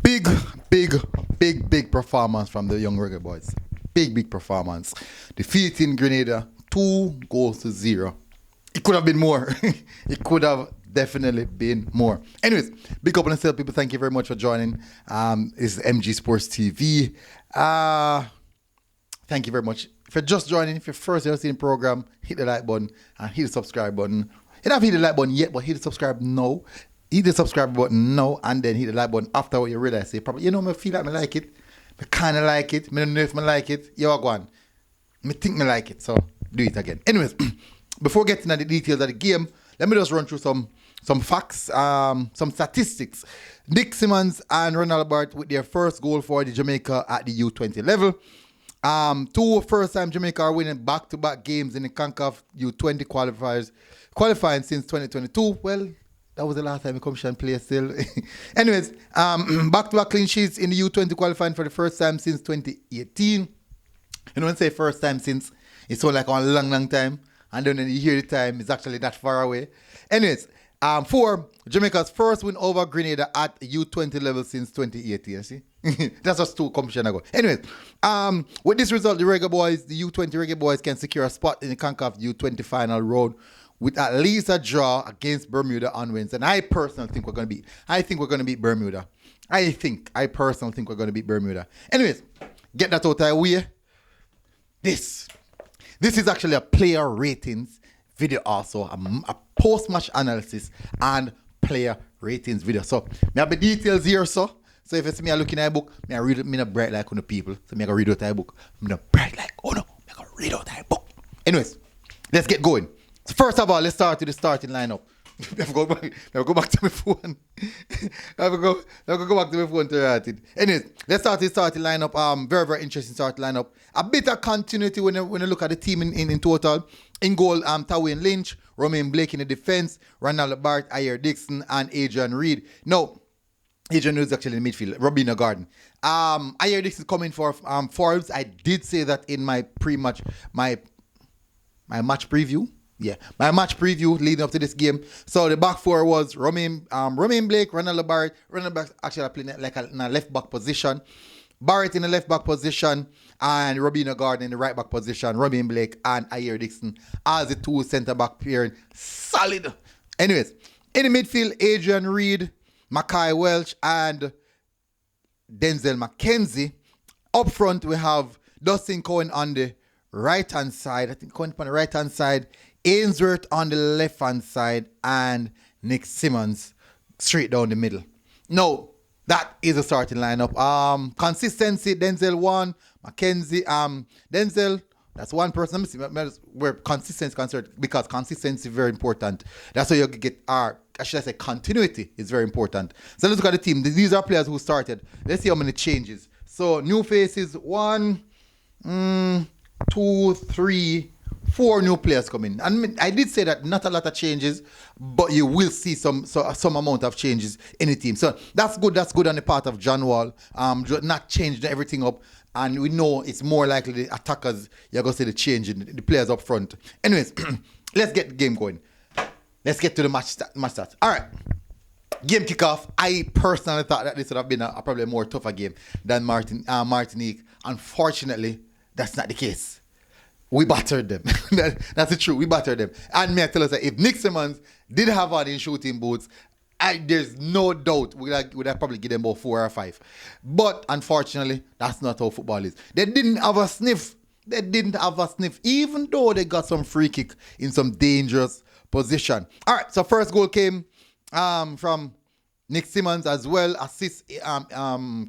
Big, big, big performance from the young Reggae Boys. Big performance. Defeating Grenada 2-0. It could have been more. It could have definitely been more. Anyways, big up on yourself, people. Thank you very much for joining. It's MG Sports TV. Thank you very much. If you're just joining, if you're first you're seeing the program, hit the like button and hit the subscribe button. You don't have to hit the like button yet, but hit the subscribe now. Hit the subscribe button now and then hit the like button after what you realize. Say, probably, I feel like I like it. I kind of like it. I don't know if I like it. Yo, go on. I think I like it, so do it again. Anyways, before getting into the details of the game, let me just run through some facts, some statistics. Nick Simmons and Ronald Bart with their first goal for the Jamaica at the U20 level. Two first-time Jamaica are winning back-to-back games in the Concacaf U20 qualifying since 2022. Well, that was the last time we commissioned players still. Anyways, back-to-back clean sheets in the U20 qualifying for the first time since 2018. You know when I say first time since, it's so like a long time. And then when you hear the time, it's actually that far away. Anyways, 4, Jamaica's first win over Grenada at U20 level since 2018. See? That's just 2 competitions ago. Anyways, with this result, the Reggae Boys, the U20 Reggae Boys can secure a spot in the Concacaf U20 final round with at least a draw against Bermuda on Wednesday. And I personally think we're going to beat Bermuda. I personally think we're going to beat Bermuda. Anyways, get that out of the way. This is actually a player ratings video also, a post-match analysis and player ratings video. So, I have the details here, so if you see me looking at a book, I read it, I bright like on the people. So, I read out a book. I'm not bright like, oh no, I read out a book. Anyways, let's get going. So first of all, let's start with the starting lineup. I go back to my phone. I go back to my phone to write it. Anyways, let's start the starting lineup. Very, very interesting starting lineup. A bit of continuity when you look at the team in total. In goal, Tawin Lynch, Romain Blake in the defense, Ronald Bart, Ayer Dixon, and Adrian Reid. No, Adrian Reid is actually in the midfield. Robina Garden. Ayer Dixon coming for Forbes. I did say that in my pre-match, my match preview. Yeah, my match preview leading up to this game. So the back four was Romain Blake, Ronald Barrett. Ronald Barrett actually playing like in a left back position. Barrett in the left back position and Robina Garden in the right back position. Romain Blake and Ayer Dixon as the 2 centre back pairing. Solid. Anyways, in the midfield, Adrian Reid, Mackay Welch and Denzel McKenzie. Up front, we have Dustin Cohen on the right-hand side. I think Cohen on the right-hand side. Ainsworth on the left-hand side and Nick Simmons straight down the middle. Now, that is a starting lineup. Consistency, Denzel 1, Mackenzie, Denzel, that's one person. Let me see where consistency is concerned, because consistency is very important. That's how you get continuity is very important. So let's look at the team. These are players who started. Let's see how many changes. So new faces, 1, 2, 3, 4 new players coming. And I did say that not a lot of changes, but you will see some amount of changes in the team. So that's good. That's good on the part of John Wall. Not changing everything up. And we know it's more likely the attackers, you're going to see the change in the players up front. Anyways, let's get the game going. Let's get to the match start. All right. Game kickoff. I personally thought that this would have been a probably more tougher game than Martinique. Unfortunately, that's not the case. We battered them. That's the truth. We battered them. And may I tell us that if Nick Simmons did have on in shooting boots, there's no doubt we'd have probably give them about 4 or 5. But unfortunately, that's not how football is. They didn't have a sniff. Even though they got some free kick in some dangerous position. All right, so first goal came from Nick Simmons as well. Assist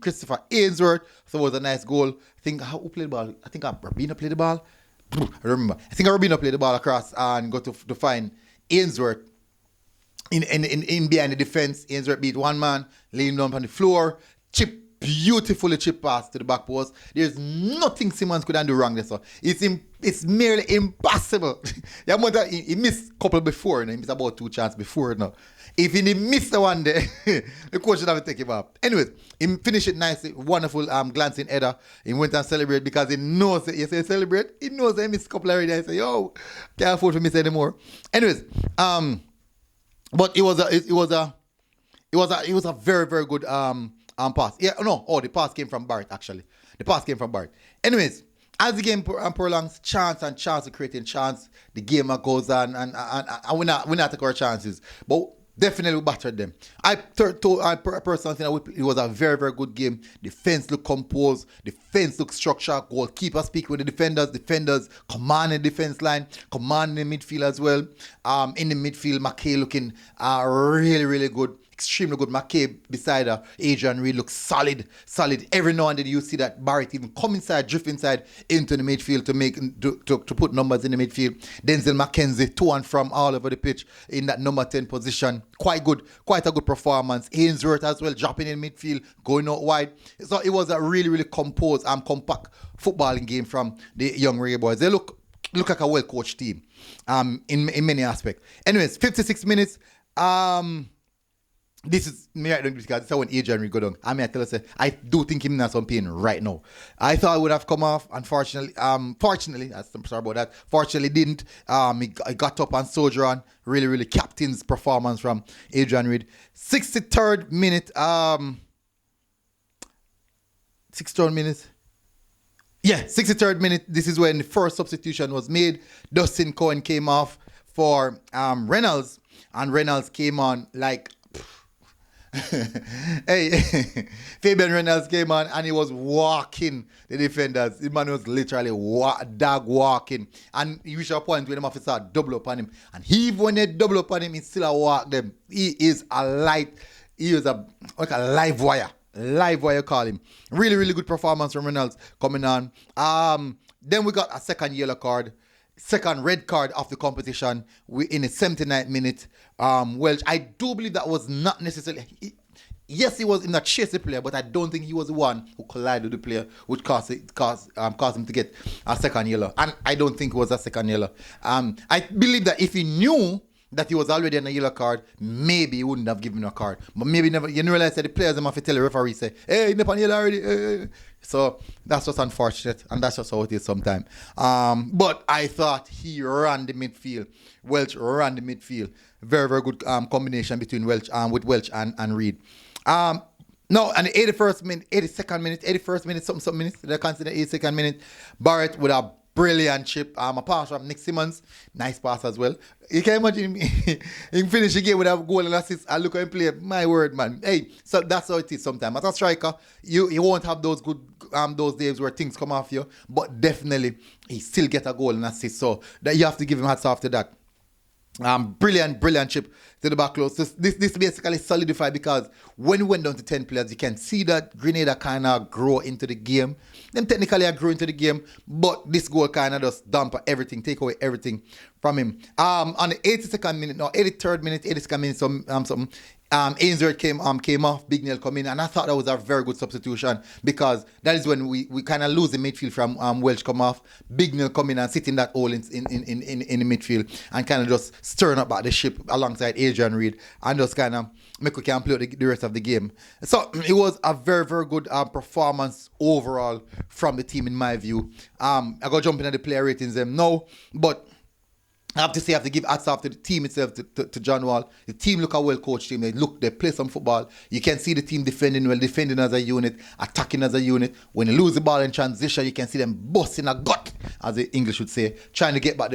Christopher Ainsworth. So it was a nice goal. I think who played the ball? I think Rabina played the ball. I remember. I think Rabina played the ball across and got to find Ainsworth in behind the defense. Ainsworth beat one man, lay him down on the floor, beautifully chip pass to the back post. There's nothing Simmons could do wrong there. So it's merely impossible. He missed a couple before, and he missed about 2 chances before now. If he missed the one there, the coach should have to take him up. Anyways, he finished it nicely, wonderful glancing header. He went and celebrated because he knows that you say celebrate. He knows that he missed a couple already. I say, yo, can't afford to miss anymore. Anyways, but it was a very, very good pass. Yeah, no. Oh, the pass came from Barrett, actually. The pass came from Barrett. Anyways, as the game prolongs, chance and chance of creating chance, the game goes on, and we not take our chances. But definitely we battered them. I personally think it was a very, very good game. Defense looked composed. Defense looked structured. Goalkeeper speaking with the defenders. Defenders commanding the defense line. Commanding the midfield as well. In the midfield, McKay looking really, really good. Extremely good. McKay beside her. Adrian Reid looks solid. Every now and then you see that Barrett even come inside, drift inside into the midfield to put numbers in the midfield. Denzel McKenzie to and from all over the pitch in that number 10 position. Quite a good performance. Ainsworth as well, dropping in midfield, going out wide. So it was a really, really composed and compact footballing game from the young Reggae Boyz. They look like a well-coached team in many aspects. Anyways, 56 minutes. This is me right now because this is when Adrian Reid go down. I tell you, I do think him has some pain right now. I thought it would have come off. Unfortunately, I'm sorry about that. Fortunately, didn't. He got up and soldier on. Really, really captain's performance from Adrian Reid. 63rd minute. 63rd minute. Yeah, 63rd minute. This is when the first substitution was made. Dustin Cohen came off for Reynolds, and Reynolds came on like. Hey, Fabian Reynolds came on and he was walking the defenders. The man was literally dog walking. And he reached a point when the officer double up on him. And even when they double up on him, he still walk them. He is a live wire. Live wire, call him. Really, really good performance from Reynolds coming on. Then we got a second yellow card. Second red card of the competition in the 79th minute. Welch, I do believe that was not necessarily. Yes, he was in a chase the player, but I don't think he was the one who collided with the player, which caused him to get a second yellow. And I don't think it was a second yellow. I believe that if he knew that he was already on a yellow card, maybe he wouldn't have given a card. But maybe never. You realize that the players have to tell the referee, say, hey, he's on yellow already. So that's just unfortunate, and that's just how it is sometimes. But I thought he ran the midfield. Welch ran the midfield. Very, very good combination between Welch and Reid. No, and the 81st minute, 81st minute, something minutes, they consider 82nd minute, Barrett with a brilliant chip. A pass from Nick Simmons. Nice pass as well. You can imagine him, he finish the game with a goal and assist. I look at him play. My word, man. Hey, so that's how it is sometimes. As a striker, you won't have those good those days where things come off you, but definitely he still get a goal and assist. So that you have to give him hats off to that. Brilliant chip to the back close. This basically solidified because when we went down to 10 players, you can see that Grenada kind of grow into the game. Them technically grew into the game, but this goal kind of just dump everything, take away everything from him. On the 83rd minute, something. Ainsworth came off, Big Neil come in, and I thought that was a very good substitution because that is when we kind of lose the midfield from Welch come off, Big Neil come in and sit in that hole in the midfield and kind of just stirring up back the ship alongside Adrian Reid and just kind of make we can play the rest of the game. So it was a very, very good performance overall from the team in my view. I got jumping at the player ratings them now, but I have to give hats off to the team itself, to John Wall. The team look a well-coached team. They play some football. You can see the team defending as a unit, attacking as a unit. When they lose the ball in transition, you can see them busting a gut, as the English would say, trying to get back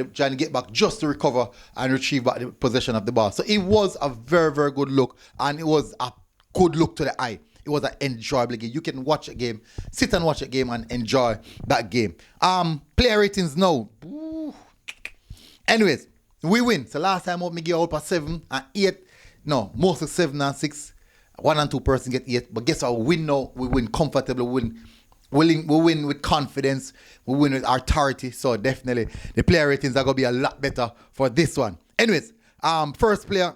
just to recover and retrieve back the possession of the ball. So it was a very, very good look, and it was a good look to the eye. It was an enjoyable game. You can watch a game, sit and watch a game and enjoy that game. Player ratings now. Ooh. Anyways, we win. So last time we give out for 7 and 8. No, mostly 7 and 6. 1 and 2 person get 8. But guess what? We win now. We win comfortably. We win with confidence. We win with authority. So definitely the player ratings are going to be a lot better for this one. Anyways, first player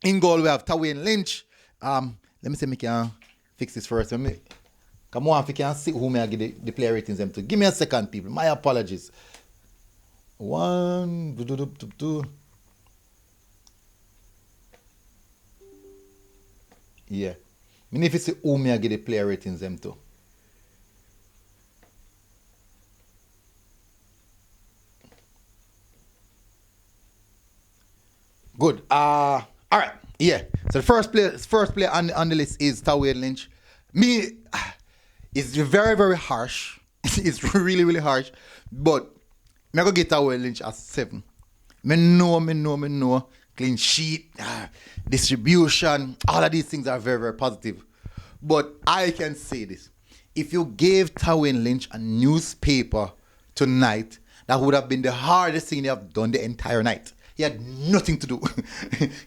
in goal we have Tawain Lynch. Let me see if I can fix this first. Come on, if you can see who may I give the player ratings them to. Give me a second, people. My apologies. 1, 2. Yeah. I need to see who may I give the player ratings them to. Good. All right. Yeah. So the first player on the list is Tawain Lynch. Me, it's very, very harsh. It's really, really harsh. But me go get Tyrone Lynch at 7. Me know. Clean sheet, distribution, all of these things are very, very positive. But I can say this. If you gave Tywin Lynch a newspaper tonight, that would have been the hardest thing they have done the entire night. He had nothing to do.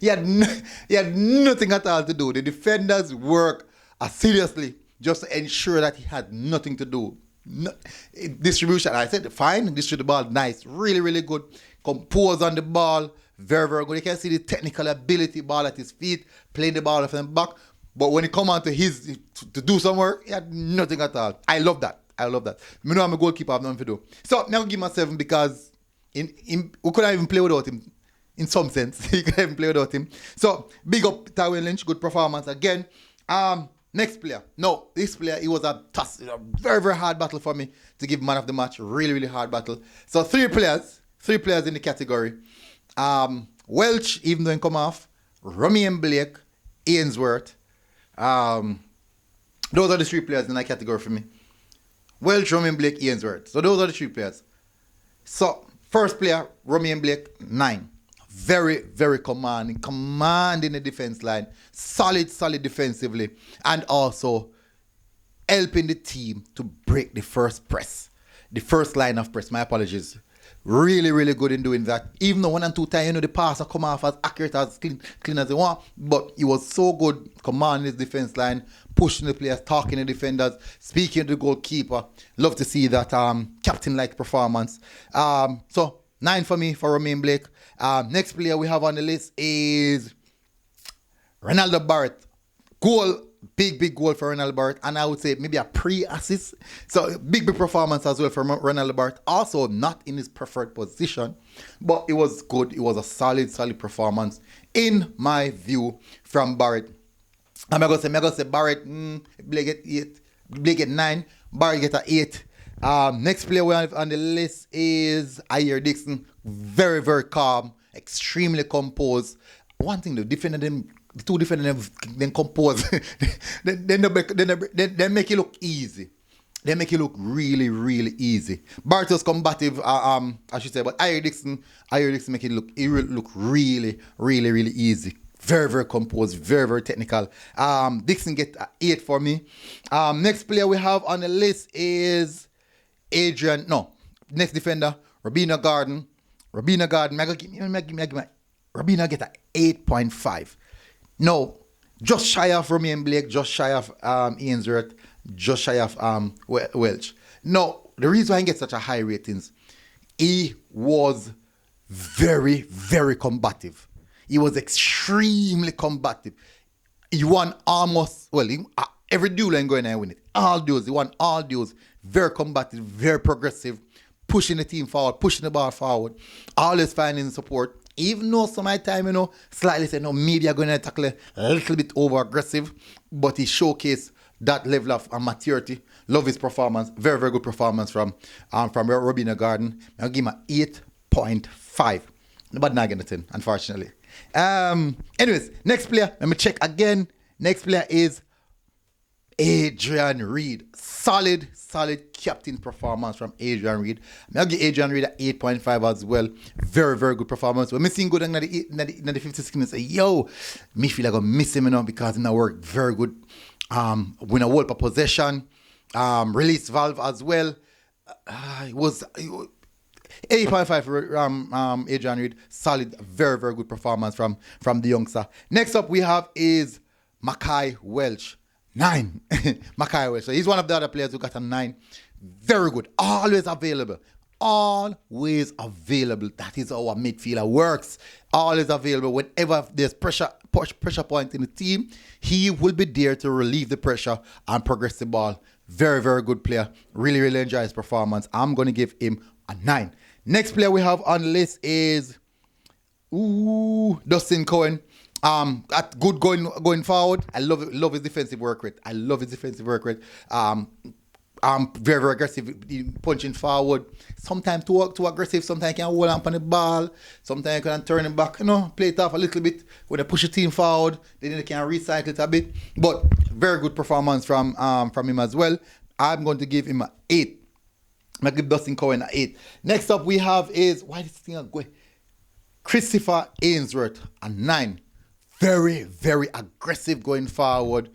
he had nothing at all to do. The defenders work seriously just to ensure that he had nothing to do. Distribution, I said, fine. Distribute the ball, nice. Really, really good. Compose on the ball. Very, very good. You can see the technical ability, ball at his feet, playing the ball from the back. But when it come on to his to do some work, he had nothing at all. I love that. I know I'm a goalkeeper, I have nothing to do. So I'm gonna give him a 7 because we couldn't even play without him. In some sense, he couldn't even play without him. So big up Tywin Lynch, good performance again. Next player. No, this player, it was a very, very hard battle for me to give man of the match. Really, really hard battle. So three players in the category. Welch, even though he come off, Rummy and Blake, Ainsworth. Those are the three players in that category for me. Welch, Rummy and Blake, Ainsworth. So those are the three players. So first player, Rummy and Blake, 9. Very, very commanding the defense line. Solid defensively. And also helping the team to break the first press. The first line of press. My apologies. Really, really good in doing that. Even though 1 and 2 times, the pass come off as accurate, as clean as they want. But he was so good commanding his defense line, pushing the players, talking to the defenders, speaking to the goalkeeper. Love to see that captain-like performance. So 9 for me for Romain Blake. Next player we have on the list is Ronaldo Barrett. Goal. Big goal for Ronaldo Barrett, and I would say maybe a pre-assist. So big performance as well for Ronaldo Barrett. Also not in his preferred position, but it was good. It was a solid performance in my view from Barrett. I'm gonna say Barrett. Blake get 8. Blake get 9. Barrett get a 8. Next player we have on the list is Ayer Dixon. Very, very calm, extremely composed. One thing, the two defenders then compose. They make it look easy. They make it look really, really easy. Barrett was combative, I should say, but Ayer Dixon make it look really, really, really easy. Very, very composed, very, very technical. Dixon get 8 for me. Next player we have on the list is next defender, Robina Garden. Robina get an 8.5. No, just shy of Rummy and Blake, just shy of Ainsworth, just shy of Welch. No, the reason why he gets such a high ratings, he was very, very combative. He was extremely combative. He won every duel and going and win it. All duels, he won all duels. Very combative, very progressive, pushing the team forward, pushing the ball forward, always finding support. Even though some of the time, slightly say, maybe I'm going to tackle a little bit over aggressive, but he showcased that level of maturity. Love his performance. Very, very good performance from Robina Garden. I'll give him an 8.5. But not getting a 10, unfortunately. Anyways, next player, let me check again. Next player is Adrian Reid. Solid captain performance from Adrian Reid. I'll give Adrian Reid an 8.5 as well. Very, very good performance. When I see good in the 50th minutes, say, me feel like I miss him because he work very good. Win a world possession. Release valve as well. It was 8.5 for Adrian Reid. Solid, very, very good performance from the youngster. Next up we have is Mackay Welch. 9. Mackay Welch. So he's one of the other players who got a 9. Very good. Always available. Always available. That is how a midfielder works. Always available. Whenever there's pressure point in the team, he will be there to relieve the pressure and progress the ball. Very, very good player. Really, really enjoy his performance. I'm going to give him a 9. Next player we have on the list is Dustin Cohen. At good going forward. I love his defensive work rate. Very, very aggressive, punching forward. Sometimes too aggressive. Sometimes he can hold on the ball. Sometimes he can turn it back. Play it off a little bit. When they push the team forward, then they can recycle it a bit. But Very good performance from him as well. I'm going to give him an 8. I'm going to give Dustin Cohen an 8. Next up we have is, why this thing going? Christopher Ainsworth, a 9. Very, very aggressive going forward.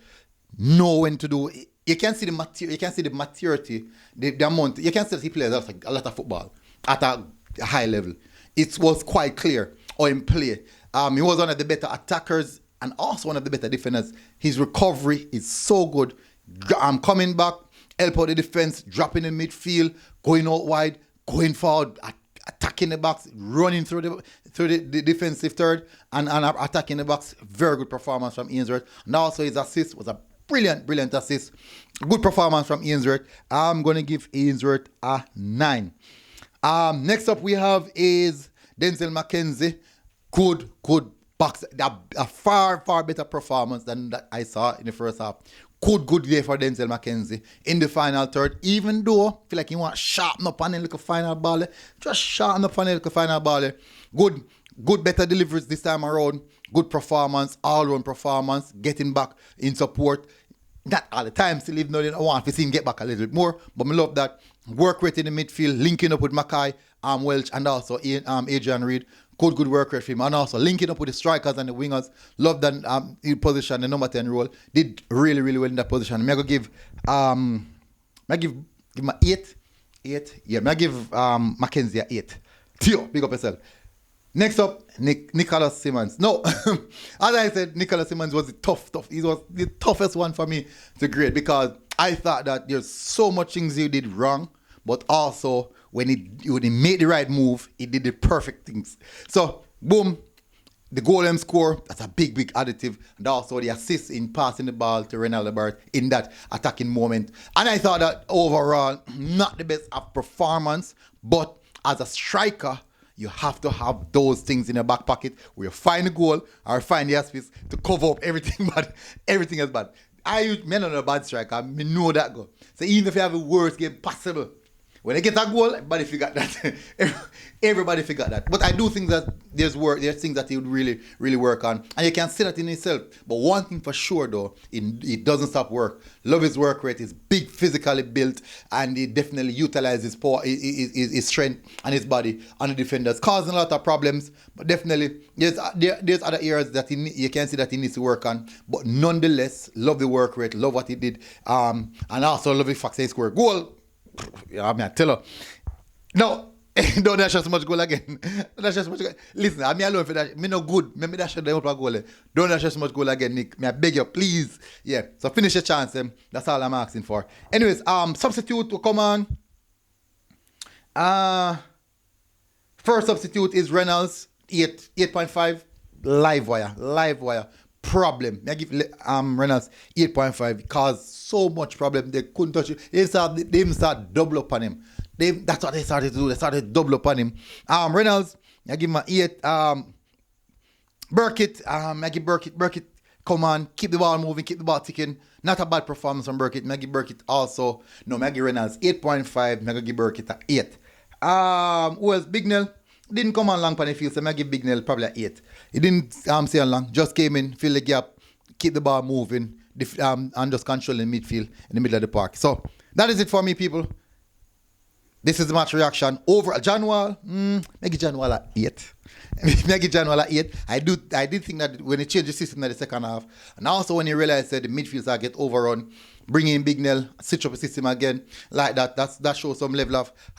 Know when to do. You can see the maturity, the amount. You can see that he plays a lot of football at a high level. It was quite clear how he play. He was one of the better attackers and also one of the better defenders. His recovery is so good. Coming back, help out the defense, dropping in midfield, going out wide, going forward, attacking the box, running through the defensive third, and attacking the box. Very good performance from Ainsworth. And also his assist was a brilliant assist. Good performance from Ainsworth. I'm going to give Ainsworth a 9. Next up we have is Denzel McKenzie. Good box. A far better performance than that I saw in the first half. Good day for Denzel McKenzie in the final third. Even though I feel like he want to sharpen up on the little final ball. Just sharpen up on the little final ball. Good better deliveries this time around. Good performance, all-round performance. Getting back in support. Not all the time, still even though I want to see him get back a little bit more. But I love that. Work rate in the midfield, linking up with Mackay, Welch, and also Adrian Reid. Good work rate for him. And also linking up with the strikers and the wingers. Love that position, the number 10 role. Did really well in that position. I'm going to give him an 8. 8. Yeah, I'm going to give Mackenzie an 8. Theo, big up yourself. Next up, Nicholas Simmons. No, as I said, Nicholas Simmons was tough. He was the toughest one for me to grade because I thought that there's so much things he did wrong, but also when he made the right move, he did the perfect things. So, boom, the goal and score, that's a big additive. And also the assist in passing the ball to Ronaldo Bart in that attacking moment. And I thought that overall, not the best of performance, but as a striker, you have to have those things in your back pocket where you find the goal or find the assist to cover up everything bad. Everything is bad. I'm not a bad striker. I know that goal. So even if you have the worst game possible, when they get a goal, everybody forgot that. Everybody forgot that. But I do think that there's things that he would really work on. And you can see that in himself. But one thing for sure though, it doesn't stop work. Love his work rate. He's big physically built and he definitely utilizes his power, his strength and his body on the defenders. Causing a lot of problems. But definitely there's other areas that you can see that he needs to work on. But nonetheless, love the work rate. Love what he did. And also love the fact that he scored a goal. I mean, I tell her. No, don't dash so much goal again. Listen, I'm alone for that. Me no good. Me dash them up a goal. Don't dash so much goal again, Nick. Me I beg you, please. Yeah. So finish your chance, That's all I'm asking for. Anyways, substitute to come on. First substitute is Reynolds, 8.5. Live wire. Problem. I give Reynolds 8.5 caused so much problem. They couldn't touch it. They even start double up on him. That's what they started to do. They started to double up on him. Reynolds, I give him an 8. Burkitt, I give Burkitt, come on, keep the ball moving, keep the ball ticking. Not a bad performance from Burkitt. I give Burkitt also. No, I give Reynolds 8.5. I give Burkitt an 8. Who else? Bignell. Didn't come on long on the field, so I give Bignell probably an 8. He didn't stay on long, just came in, fill the gap, keep the ball moving, and just controlling midfield in the middle of the park. So that is it for me, people. This is the match reaction. Over Janual, make Janual at 8. Make Janual at 8. I did think that when he changed the system in the second half, and also when he realized that the midfields are get overrun, bring in Bignell, switch up the system again, like that shows some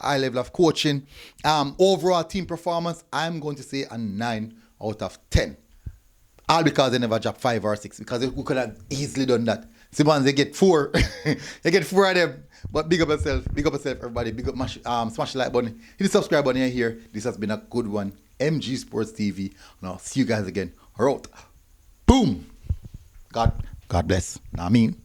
high level of coaching. Overall team performance, I'm going to say a 9 out of 10. All because they never dropped 5 or 6, because we could have easily done that. Simons, they get 4. They get 4 of them. But big up yourself, everybody. Big up, smash the like button. Hit the subscribe button here. This has been a good one. MG Sports TV. And I'll see you guys again. All right. Boom. God bless. I mean.